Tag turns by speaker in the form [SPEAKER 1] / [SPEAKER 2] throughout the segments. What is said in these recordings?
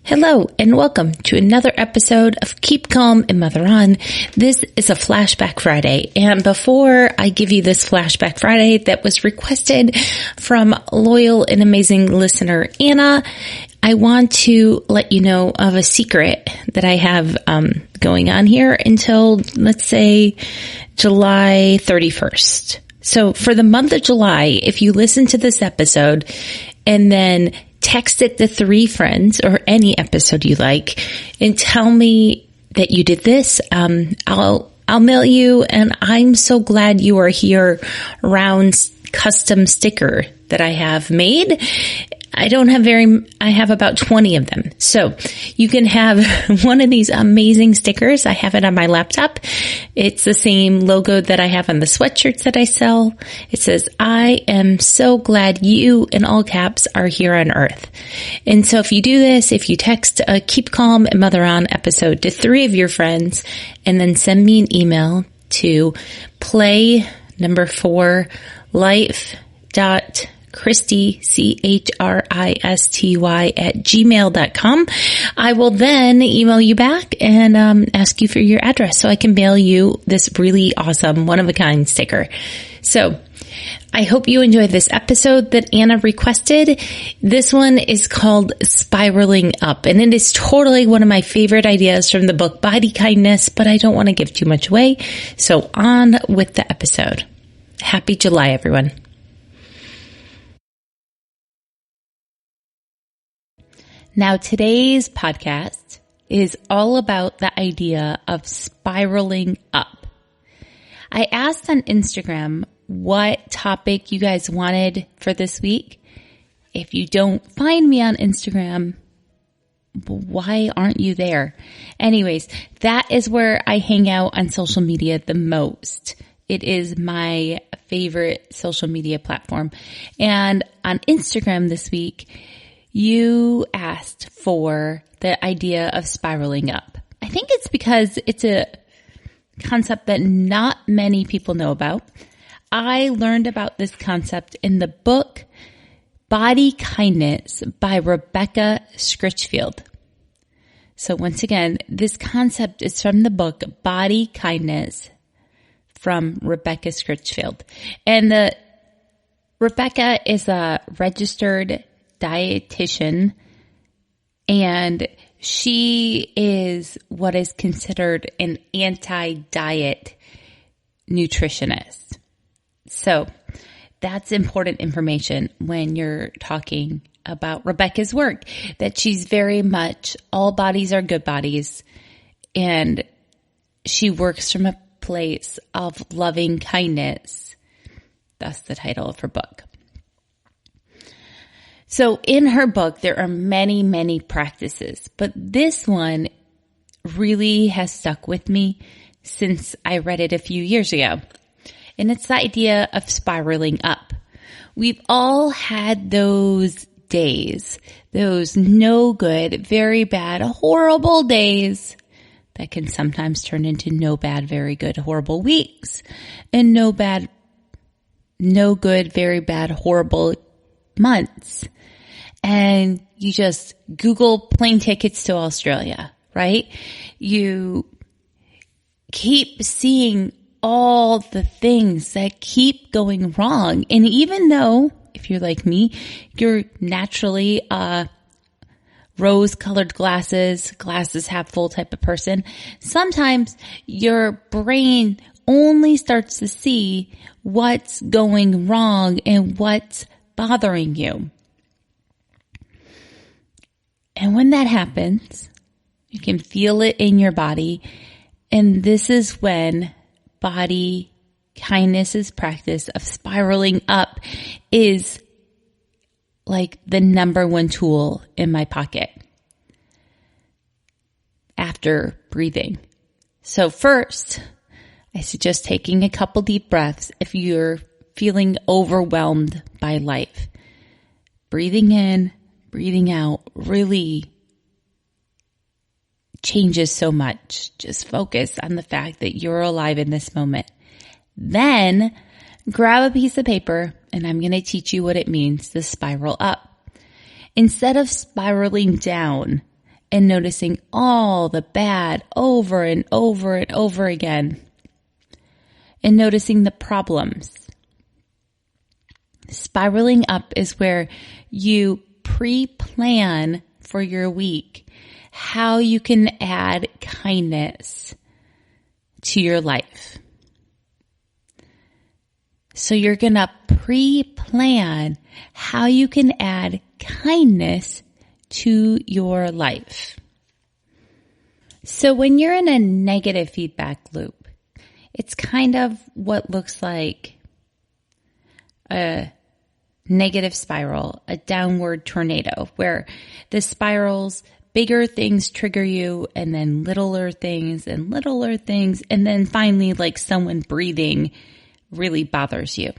[SPEAKER 1] Hello and welcome to another episode of Keep Calm and Mother On. This is a Flashback Friday, and before I give you this Flashback Friday that was requested from loyal and amazing listener Anna, I want to let you know of a secret that I have going on here until, let's say, July 31st. So for the month of July, if you listen to this episode and then text it to 3 friends or any episode you like and tell me that you did this, I'll mail you, and I'm so glad you are here, round custom sticker that I have made. I have about 20 of them. So you can have one of these amazing stickers. I have it on my laptop. It's the same logo that I have on the sweatshirts that I sell. It says, "I am so glad you," in all caps, "are here on earth." And so if you do this, if you text a Keep Calm and Mother On episode to 3 of your friends and then send me an email to play4life.Christy, CHRISTY @gmail.com. I will then email you back and ask you for your address so I can mail you this really awesome one-of-a-kind sticker. So I hope you enjoyed this episode that Anna requested. This one is called Spiraling Up, and it is totally one of my favorite ideas from the book Body Kindness, but I don't want to give too much away. So on with the episode. Happy July, everyone. Now, today's podcast is all about the idea of spiraling up. I asked on Instagram what topic you guys wanted for this week. If you don't find me on Instagram, why aren't you there? Anyways, that is where I hang out on social media the most. It is my favorite social media platform. And on Instagram this week, you asked for the idea of spiraling up. I think it's because it's a concept that not many people know about. I learned about this concept in the book Body Kindness by Rebecca Scritchfield. So once again, this concept is from the book Body Kindness from Rebecca Scritchfield. And Rebecca is a registered dietitian, and she is what is considered an anti-diet nutritionist. So that's important information when you're talking about Rebecca's work, that she's very much all bodies are good bodies, and she works from a place of loving kindness. That's the title of her book. So in her book, there are many, many practices, but this one really has stuck with me since I read it a few years ago. And it's the idea of spiraling up. We've all had those days, those no good, very bad, horrible days that can sometimes turn into no bad, very good, horrible weeks, and no good, very bad, horrible months. And you just Google plane tickets to Australia, right? You keep seeing all the things that keep going wrong. And even though, if you're like me, you're naturally rose-colored glasses half full type of person, sometimes your brain only starts to see what's going wrong and what's bothering you. And when that happens, you can feel it in your body. And this is when body kindness's practice of spiraling up is like the number one tool in my pocket after breathing. So first, I suggest taking a couple deep breaths if you're feeling overwhelmed by life. Breathing in, breathing out really changes so much. Just focus on the fact that you're alive in this moment. Then grab a piece of paper, and I'm going to teach you what it means to spiral up. Instead of spiraling down and noticing all the bad over and over and over again, and noticing the problems. Spiraling up is where you pre-plan for your week how you can add kindness to your life. So you're going to pre-plan how you can add kindness to your life. So when you're in a negative feedback loop, it's kind of what looks like a negative spiral, a downward tornado, where the spirals, bigger things trigger you, and then littler things, and then finally like someone breathing really bothers you.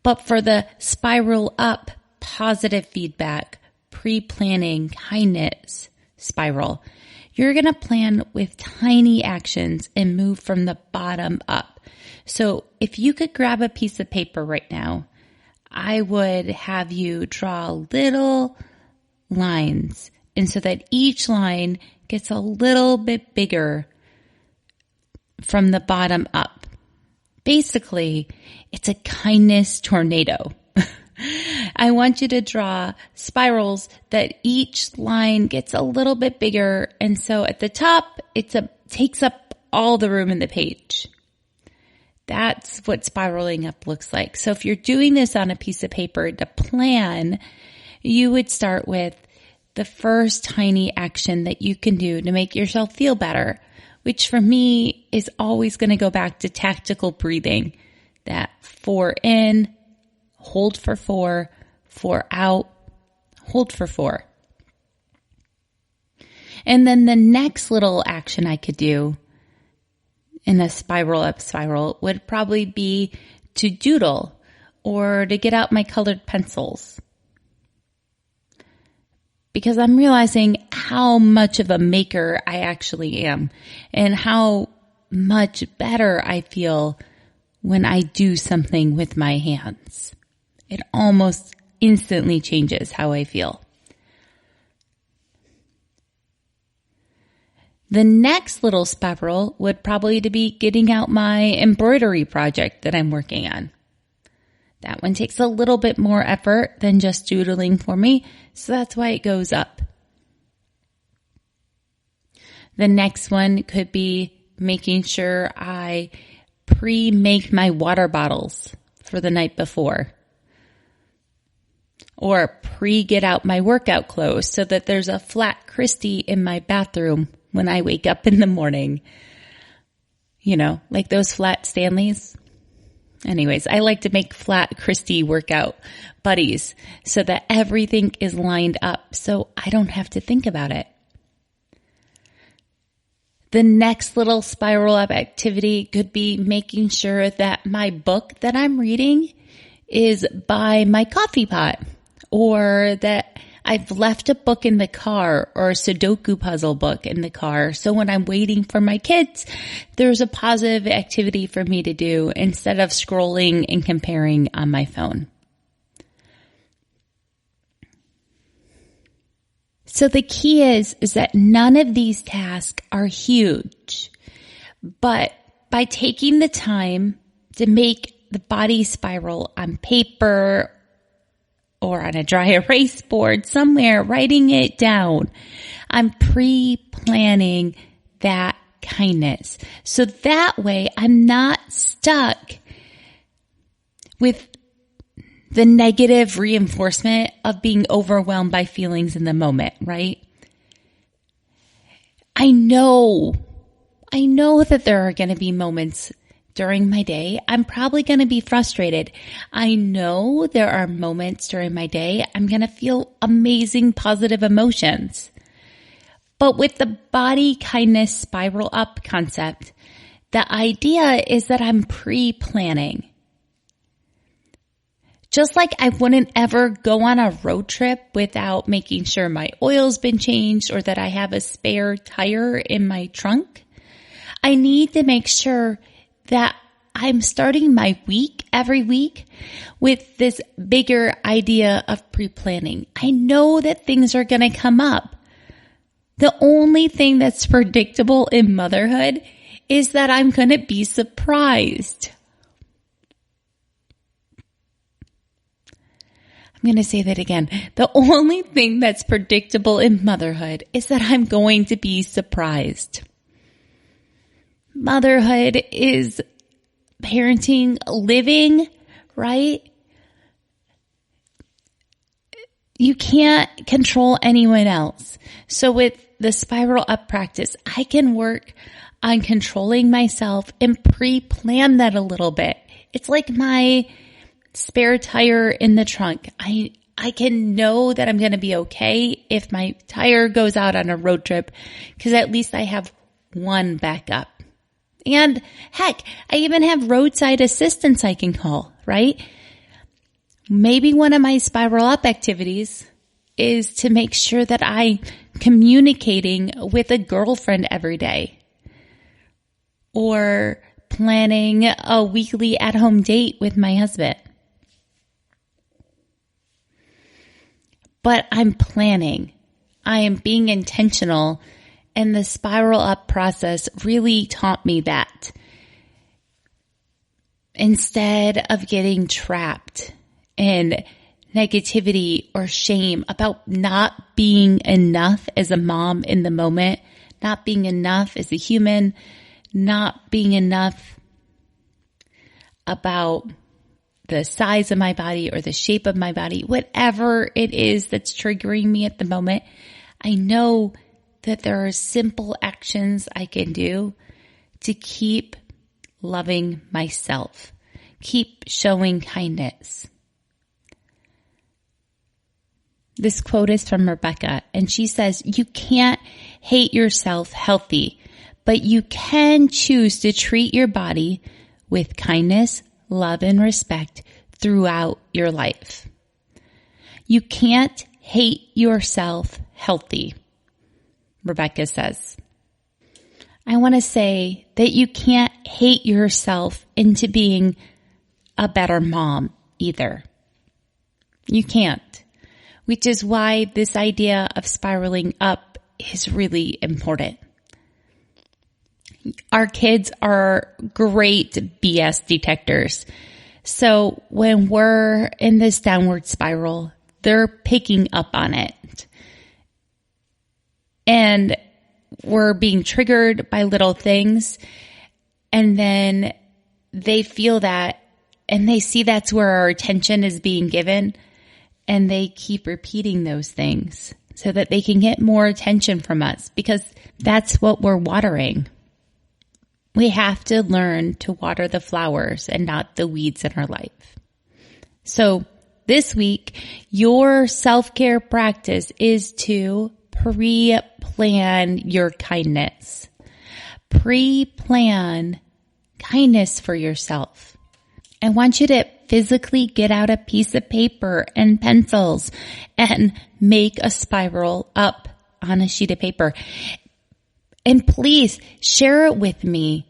[SPEAKER 1] But for the spiral up, positive feedback, pre-planning, kindness spiral, you're going to plan with tiny actions and move from the bottom up. So if you could grab a piece of paper right now, I would have you draw little lines, and so that each line gets a little bit bigger from the bottom up. Basically, it's a kindness tornado. I want you to draw spirals that each line gets a little bit bigger, and so at the top, takes up all the room in the page. That's what spiraling up looks like. So if you're doing this on a piece of paper to plan, you would start with the first tiny action that you can do to make yourself feel better, which for me is always going to go back to tactical breathing. That 4 in, hold for 4, 4 out, hold for 4. And then the next little action I could do in a spiral up spiral would probably be to doodle or to get out my colored pencils. Because I'm realizing how much of a maker I actually am and how much better I feel when I do something with my hands. It almost instantly changes how I feel. The next little spiral would probably be getting out my embroidery project that I'm working on. That one takes a little bit more effort than just doodling for me, so that's why it goes up. The next one could be making sure I pre-make my water bottles for the night before. Or pre-get out my workout clothes so that there's a flat Christie in my bathroom when I wake up in the morning. You know, like those flat Stanleys. Anyways, I like to make flat Christie workout buddies so that everything is lined up so I don't have to think about it. The next little spiral up activity could be making sure that my book that I'm reading is by my coffee pot, or that I've left a book in the car or a Sudoku puzzle book in the car. So when I'm waiting for my kids, there's a positive activity for me to do instead of scrolling and comparing on my phone. So the key is that none of these tasks are huge, but by taking the time to make the body spiral on paper or on a dry erase board somewhere, writing it down, I'm pre-planning that kindness. So that way I'm not stuck with the negative reinforcement of being overwhelmed by feelings in the moment, right? I know that there are going to be moments during my day I'm probably going to be frustrated. I know there are moments during my day I'm going to feel amazing positive emotions. But with the body kindness spiral up concept, the idea is that I'm pre-planning. Just like I wouldn't ever go on a road trip without making sure my oil's been changed or that I have a spare tire in my trunk, I need to make sure that I'm starting my week every week with this bigger idea of pre-planning. I know that things are going to come up, The only thing that's predictable in motherhood is that I'm going to be surprised. I'm going to say that again. The only thing that's predictable in motherhood is that I'm going to be surprised. Motherhood is parenting, living, right? You can't control anyone else. So with the spiral up practice, I can work on controlling myself and pre-plan that a little bit. It's like my spare tire in the trunk. I can know that I'm going to be okay if my tire goes out on a road trip because at least I have one backup. And heck, I even have roadside assistance I can call, right? Maybe one of my spiral up activities is to make sure that I'm communicating with a girlfriend every day or planning a weekly at-home date with my husband. But I'm planning. I am being intentional. And the spiral up process really taught me that. Instead of getting trapped in negativity or shame about not being enough as a mom in the moment, not being enough as a human, not being enough about the size of my body or the shape of my body, whatever it is that's triggering me at the moment, I know that there are simple actions I can do to keep loving myself, keep showing kindness. This quote is from Rebecca, and she says, "You can't hate yourself healthy, but you can choose to treat your body with kindness, love, and respect throughout your life." You can't hate yourself healthy, Rebecca says. I want to say that you can't hate yourself into being a better mom either. You can't, which is why this idea of spiraling up is really important. Our kids are great BS detectors. So when we're in this downward spiral, they're picking up on it. And we're being triggered by little things. And then they feel that and they see that's where our attention is being given. And they keep repeating those things so that they can get more attention from us because that's what we're watering. We have to learn to water the flowers and not the weeds in our life. So this week, your self-care practice is to pre-plan your kindness. Pre-plan kindness for yourself. I want you to physically get out a piece of paper and pencils and make a spiral up on a sheet of paper. And please share it with me.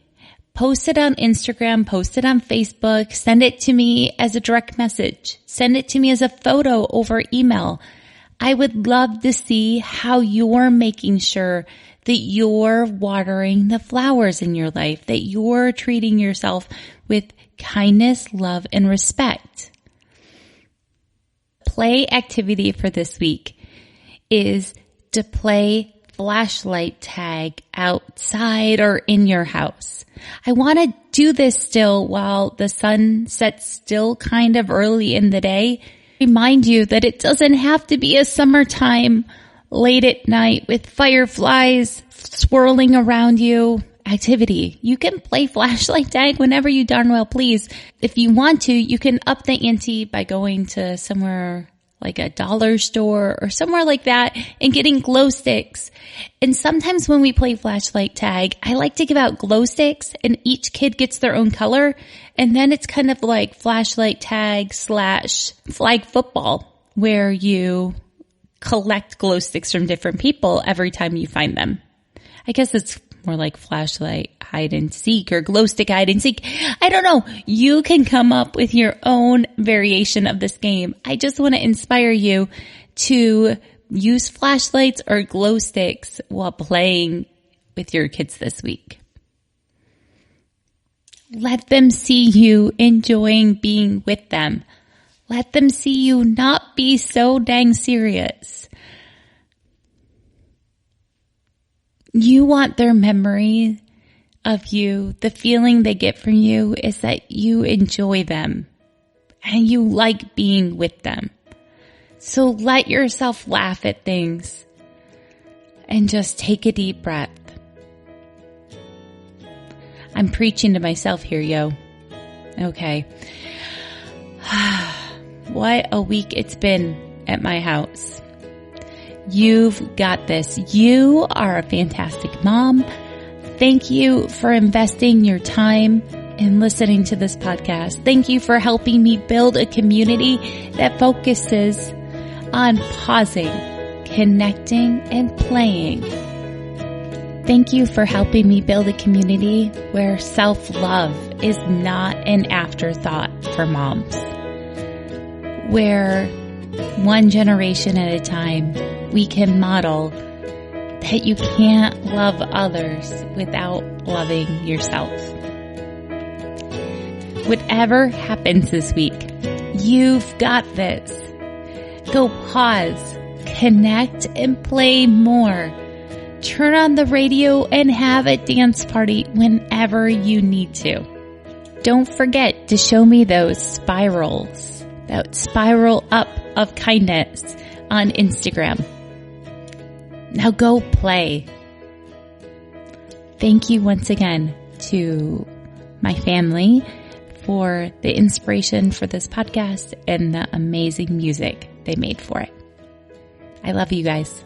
[SPEAKER 1] Post it on Instagram, post it on Facebook, send it to me as a direct message, send it to me as a photo over email. I would love to see how you're making sure that you're watering the flowers in your life, that you're treating yourself with kindness, love, and respect. Play activity for this week is to play flashlight tag outside or in your house. I want to do this still while the sun sets still kind of early in the day. Remind you that it doesn't have to be a summertime late at night with fireflies swirling around you activity. You can play flashlight tag whenever you darn well please. If you want to, you can up the ante by going to somewhere like a dollar store or somewhere like that and getting glow sticks. And sometimes when we play flashlight tag, I like to give out glow sticks and each kid gets their own color. And then it's kind of like flashlight tag / flag football where you collect glow sticks from different people every time you find them. I guess it's more like flashlight hide and seek or glow stick hide and seek. I don't know. You can come up with your own variation of this game. I just want to inspire you to use flashlights or glow sticks while playing with your kids this week. Let them see you enjoying being with them. Let them see you not be so dang serious. You want their memory of you. The feeling they get from you is that you enjoy them and you like being with them. So let yourself laugh at things and just take a deep breath. I'm preaching to myself here, yo. Okay. What a week it's been at my house. You've got this. You are a fantastic mom. Thank you for investing your time in listening to this podcast. Thank you for helping me build a community that focuses on pausing, connecting, and playing. Thank you for helping me build a community where self-love is not an afterthought for moms. Where one generation at a time, we can model that you can't love others without loving yourself. Whatever happens this week, you've got this. Go pause, connect, and play more. Turn on the radio and have a dance party whenever you need to. Don't forget to show me those spirals, that spiral up of kindness on Instagram. Now go play. Thank you once again to my family for the inspiration for this podcast and the amazing music they made for it. I love you guys.